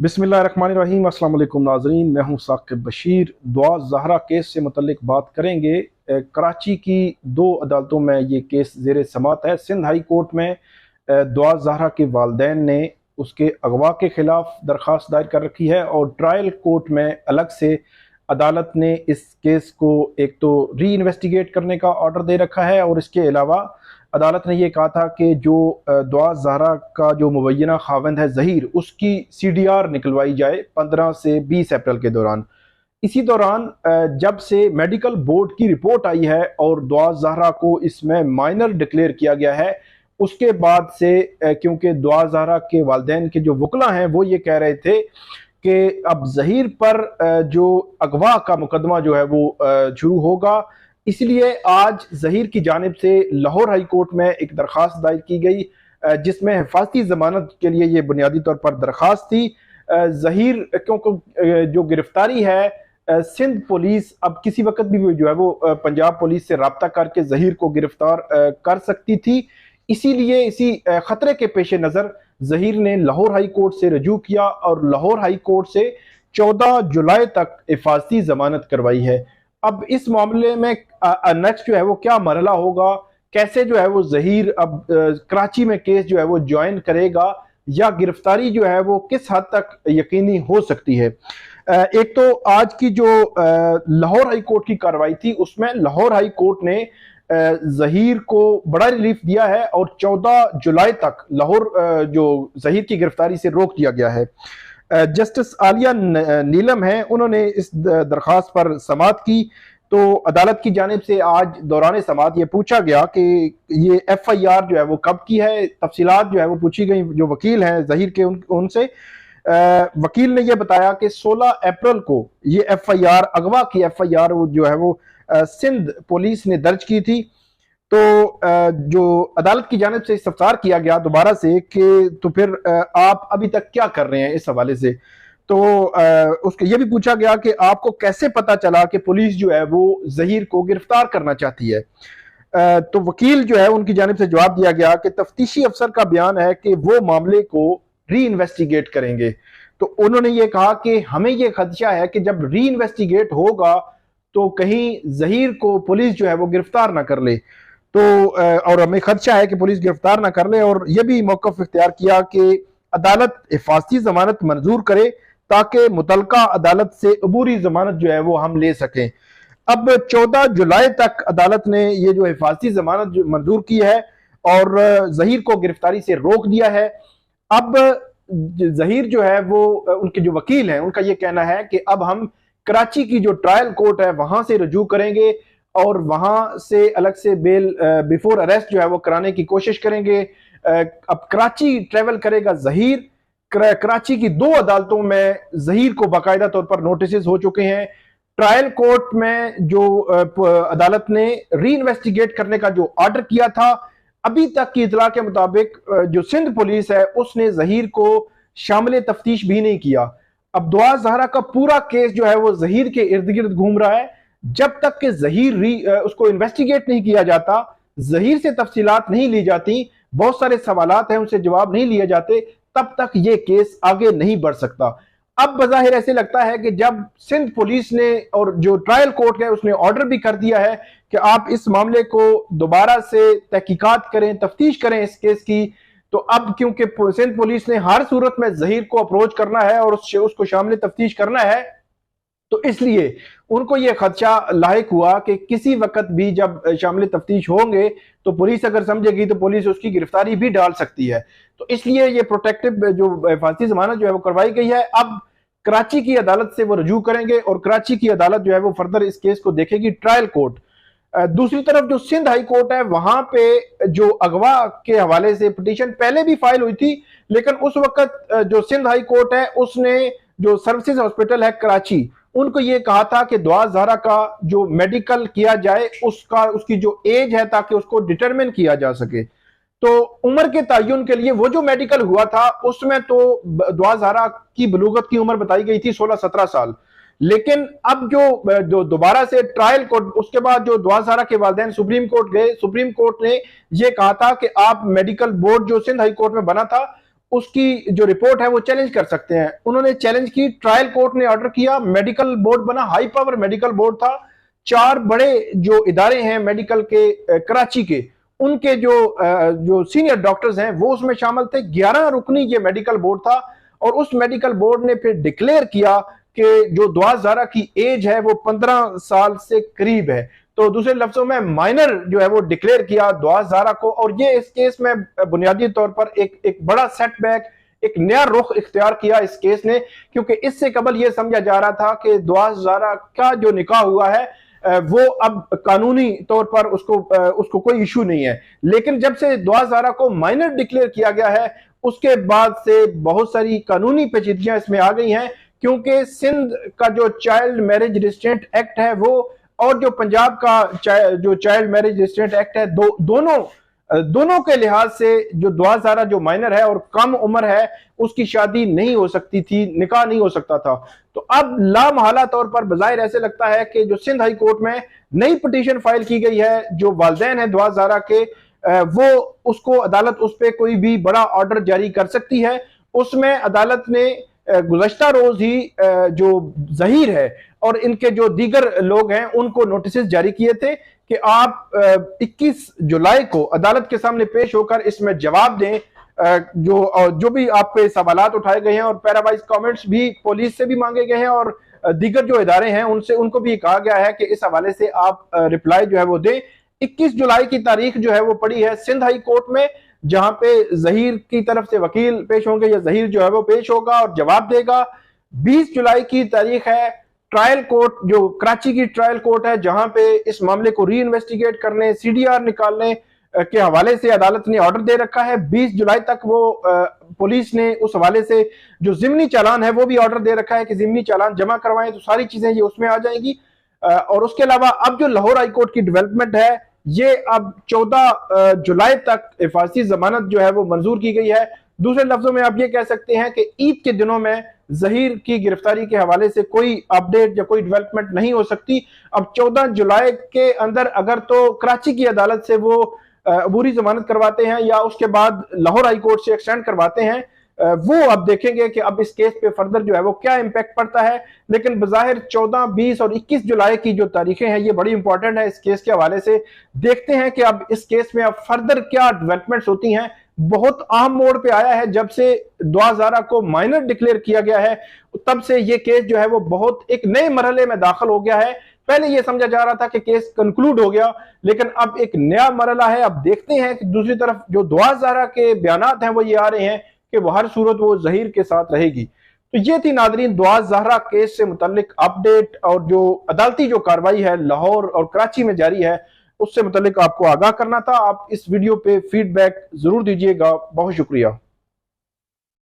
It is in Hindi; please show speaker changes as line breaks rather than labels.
बिस्मिल्लाहिर्रहमानिर्रहीम। अस्सलाम वालेकुम नाज़रीन, मैं हूं साकिब बशीर। दुआ ज़हरा केस से मुतल्लिक बात करेंगे। कराची की दो अदालतों में ये केस ज़ेर समात है। सिंध हाई कोर्ट में दुआ ज़हरा के वालिदैन ने उसके अगवा के ख़िलाफ़ दरख्वास्त दायर कर रखी है और ट्रायल कोर्ट में अलग से अदालत ने इस केस को एक तो री इन्वेस्टिगेट करने का ऑर्डर दे रखा है और इसके अलावा अदालत ने यह कहा था कि जो दुआ ज़हरा का जो मुबैना खाविंद है ज़हीर, उसकी CDR निकलवाई जाए 15 से 20 अप्रैल के दौरान। इसी दौरान जब से मेडिकल बोर्ड की रिपोर्ट आई है और दुआ ज़हरा को इसमें माइनर डिक्लेयर किया गया है, उसके बाद से क्योंकि दुआ ज़हरा के वालिदैन के जो वकला हैं वो ये कह रहे थे कि अब ज़हीर पर जो अगवा का मुकदमा जो है वो शुरू होगा, इसलिए आज ज़हीर की जानिब से लाहौर हाई कोर्ट में एक दरख्वास्त दायर की गई जिसमें हिफाजती ज़मानत के लिए ये बुनियादी तौर पर दरख्वास्त थी। ज़हीर क्योंकि जो गिरफ्तारी है, सिंध पुलिस अब किसी वक्त भी जो है वो पंजाब पुलिस से रब्ता करके ज़हीर को गिरफ्तार कर सकती थी। इसीलिए इसी खतरे के पेश नज़र ज़हीर ने लाहौर हाई कोर्ट से रजू किया और लाहौर हाई कोर्ट से 14 जुलाई तक हिफाजती ज़मानत करवाई है। अब इस मामले में नेक्स्ट जो है वो क्या मरहला होगा, कैसे जो है वो ज़हीर अब कराची में केस जो है वो ज्वाइन करेगा या गिरफ्तारी जो है वो किस हद तक यकीनी हो सकती है। एक तो आज की जो लाहौर हाई कोर्ट की कार्रवाई थी उसमें लाहौर हाई कोर्ट ने ज़हीर को बड़ा रिलीफ दिया है और 14 जुलाई तक लाहौर जो ज़हीर की गिरफ्तारी से रोक दिया गया है। जस्टिस आलिया नीलम है, उन्होंने इस दरख्वास्त पर समाअत की। तो अदालत की जानिब से आज दौरान समाअत ये पूछा गया कि ये FIR जो है वो कब की है, तफसीलात जो है वो पूछी गई। जो वकील हैं ज़हीर के उनसे वकील ने यह बताया कि 16 अप्रैल को ये FIR अगवा की FIR जो है वो सिंध पुलिस ने दर्ज की थी। तो जो अदालत की जानिब से इस्तफसार किया गया दोबारा से कि तो फिर आप अभी तक क्या कर रहे हैं इस हवाले से। तो उसके ये भी पूछा गया कि आपको कैसे पता चला कि पुलिस जो है वो ज़हीर को गिरफ्तार करना चाहती है। तो वकील जो है उनकी जानिब से जवाब दिया गया कि तफ्तीशी अफसर का बयान है कि वो मामले को री इन्वेस्टिगेट करेंगे। तो उन्होंने ये कहा कि हमें ये खदशा है कि जब री इन्वेस्टिगेट होगा तो कहीं ज़हीर को पुलिस जो है वो गिरफ्तार ना कर ले। तो और हमें खदशा है कि पुलिस गिरफ्तार ना कर ले और यह भी मौक़िफ़ इख्तियार किया कि अदालत हिफाजती ज़मानत मंजूर करे ताकि मुतलका अदालत से अबूरी ज़मानत जो है वो हम ले सकें। अब 14 जुलाई तक अदालत ने ये जो हिफाजती ज़मानत मंजूर की है और ज़हीर को गिरफ्तारी से रोक दिया है। अब ज़हीर जो है वो उनके जो वकील हैं उनका ये कहना है कि अब हम कराची की जो ट्रायल कोर्ट है वहां से रजू करेंगे और वहां से अलग से बेल बिफोर अरेस्ट जो है वो कराने की कोशिश करेंगे। अब कराची ट्रेवल करेगा ज़हीर। कराची की दो अदालतों में ज़हीर को बाकायदा तौर पर नोटिस हो चुके हैं। ट्रायल कोर्ट में जो अदालत ने री इन्वेस्टिगेट करने का जो ऑर्डर किया था, अभी तक की इतला के मुताबिक जो सिंध पुलिस है उसने ज़हीर को शामिल तफ्तीश भी नहीं किया। अब दुआ ज़हरा का पूरा केस जो है वो ज़हीर के इर्द गिर्द घूम रहा है। जब तक कि ज़हीर उसको इन्वेस्टिगेट नहीं किया जाता, ज़हीर से तफसीलात नहीं ली जाती, बहुत सारे सवालात हैं उनसे जवाब नहीं लिए जाते, तब तक ये केस आगे नहीं बढ़ सकता। अब बज़ाहिर ऐसे लगता है कि जब सिंध पुलिस ने और जो ट्रायल कोर्ट है उसने ऑर्डर भी कर दिया है कि आप इस मामले को दोबारा से तहकीकात करें, तफ्तीश करें इस केस की, तो अब क्योंकि सिंध पुलिस ने हर सूरत में ज़हीर को अप्रोच करना है और उसको शामिल तफ्तीश करना है, तो इसलिए उनको यह खदशा लाहिक हुआ कि किसी वक्त भी जब शामिल तफ्तीश होंगे तो पुलिस अगर समझेगी तो पुलिस उसकी गिरफ्तारी भी डाल सकती है। तो इसलिए ये प्रोटेक्टिव जो हिफाजती जमानत जो है वो करवाई गई है। अब कराची की अदालत से वो रजू करेंगे और कराची की अदालत जो है वो फर्दर इस केस को देखेगी, ट्रायल कोर्ट। दूसरी तरफ जो सिंध हाई कोर्ट है वहां पे जो अगवा के हवाले से पिटीशन पहले भी फाइल हुई थी, लेकिन उस वक्त जो सिंध हाई कोर्ट है उसने जो सर्विसेज हॉस्पिटल है कराची उनको ये कहा था कि दुआ ज़हरा का जो मेडिकल किया जाए उसकी जो एज है ताकि उसको डिटरमिन किया जा सके। तो उम्र के तयन के लिए वो जो मेडिकल हुआ था उसमें तो दुआ ज़हरा की बलूगत की उम्र बताई गई थी 16-17 साल। लेकिन अब जो दोबारा से ट्रायल कोर्ट, उसके बाद जो दुआ ज़हरा के वालिदैन सुप्रीम कोर्ट गए, सुप्रीम कोर्ट ने यह कहा था कि आप मेडिकल बोर्ड जो सिंध हाई कोर्ट में बना था उसकी जो रिपोर्ट है वो चैलेंज कर सकते हैं। उन्होंने चैलेंज की, ट्रायल कोर्ट ने ऑर्डर किया, मेडिकल बोर्ड बना, हाई पावर मेडिकल बोर्ड था। 4 बड़े जो इदारे हैं मेडिकल के कराची के, उनके जो सीनियर डॉक्टर्स हैं वो उसमें शामिल थे। 11 रुकनी ये मेडिकल बोर्ड था और उस मेडिकल बोर्ड ने फिर डिक्लेयर किया कि जो दुआ ज़हरा की एज है वो 15 साल से करीब है। तो दूसरे लफ्जों में माइनर जो है वो डिक्लेयर किया दुआ ज़हरा को। और ये इस केस में बुनियादी तौर पर एक बड़ा सेटबैक, एक नया रुख इख्तियार किया इस केस ने, क्योंकि इससे कबल यह समझा जा रहा था कि दुआ ज़हरा का जो निकाह हुआ है वो अब कानूनी तौर पर उसको कोई इशू नहीं है। लेकिन जब से दुआ ज़हरा को माइनर डिक्लेयर किया गया है उसके बाद से बहुत सारी कानूनी पेचीदगियां इसमें आ गई हैं, क्योंकि सिंध का जो चाइल्ड मैरिज रिस्ट्रेंट एक्ट है वो और जो पंजाब का जो चाइल्ड मैरिज रिस्ट्रेंट एक्ट है, दोनों के लिहाज से जो दुआ ज़हरा जो माइनर है और कम उम्र है उसकी शादी नहीं हो सकती थी, निकाह नहीं हो सकता था। तो अब लामहला तौर पर बज़ाहिर ऐसे लगता है कि जो सिंध हाई कोर्ट में नई पिटीशन फाइल की गई है, जो वालिदैन है दुआ ज़हरा के, वो उसको अदालत उस पर कोई भी बड़ा ऑर्डर जारी कर सकती है। उसमें अदालत ने गुज़श्ता रोज ही जो ज़हीर है और इनके जो दीगर लोग हैं उनको नोटिस जारी किए थे कि आप 21 जुलाई को अदालत के सामने पेश होकर इसमें जवाब दें, जो भी आप पे सवालात उठाए गए हैं। और पैरावाइज कमेंट्स भी पुलिस से भी मांगे गए हैं और दीगर जो इदारे हैं उनको भी कहा गया है कि इस हवाले से आप रिप्लाई जो है वो दें। 21 जुलाई की तारीख जो है वो पड़ी है सिंध हाई कोर्ट में, जहां पे ज़हीर की तरफ से वकील पेश होंगे या ज़हीर जो है वो पेश होगा और जवाब देगा। 20 जुलाई की तारीख है ट्रायल कोर्ट, जो कराची की ट्रायल कोर्ट है, जहां पे इस मामले को री इन्वेस्टिगेट करने, CDR निकालने के हवाले से अदालत ने ऑर्डर दे रखा है। 20 जुलाई तक वो पुलिस ने उस हवाले से जो ज़िमनी चालान है वो भी ऑर्डर दे रखा है कि ज़िमनी चालान जमा करवाएं, तो सारी चीजें ये उसमें आ जाएंगी। और उसके अलावा अब जो लाहौर हाई कोर्ट की डेवलपमेंट है, ये अब 14 जुलाई तक हिफाजती जमानत जो है वो मंजूर की गई है। दूसरे लफ्जों में आप ये कह सकते हैं कि ईद के दिनों में ज़हीर की गिरफ्तारी के हवाले से कोई अपडेट या कोई डेवलपमेंट नहीं हो सकती। अब 14 जुलाई के अंदर अगर तो कराची की अदालत से वो अबूरी जमानत करवाते हैं या उसके बाद लाहौर हाई कोर्ट से एक्सटेंड करवाते हैं, वो अब देखेंगे कि अब इस केस पे फर्दर जो है वो क्या इंपैक्ट पड़ता है। लेकिन बज़ाहिर 14, 20 और 21 जुलाई की जो तारीखें हैं ये बड़ी इंपॉर्टेंट है इस केस के हवाले से। देखते हैं कि अब इस केस में अब फर्दर क्या डेवलपमेंट्स होती हैं। बहुत अहम मोड़ पे आया है जब से दुआ ज़हरा को माइनर डिक्लेयर किया गया है, तब से ये केस जो है वो बहुत एक नए मरहले में दाखिल हो गया है। पहले ये समझा जा रहा था कि केस कंक्लूड हो गया, लेकिन अब एक नया मरहला है। अब देखते हैं कि दूसरी तरफ जो दुआ ज़हरा के बयानात हैं वो ये आ रहे हैं कि वो हर सूरत वो ज़हीर के साथ रहेगी। तो ये थी नादरीन दुआ ज़हरा केस से मुतल्लिक अपडेट, और जो अदालती जो कार्रवाई है लाहौर और कराची में जारी है उससे मुतल्लिक आपको आगाह करना था। आप इस वीडियो पे फीडबैक जरूर दीजिएगा। बहुत शुक्रिया।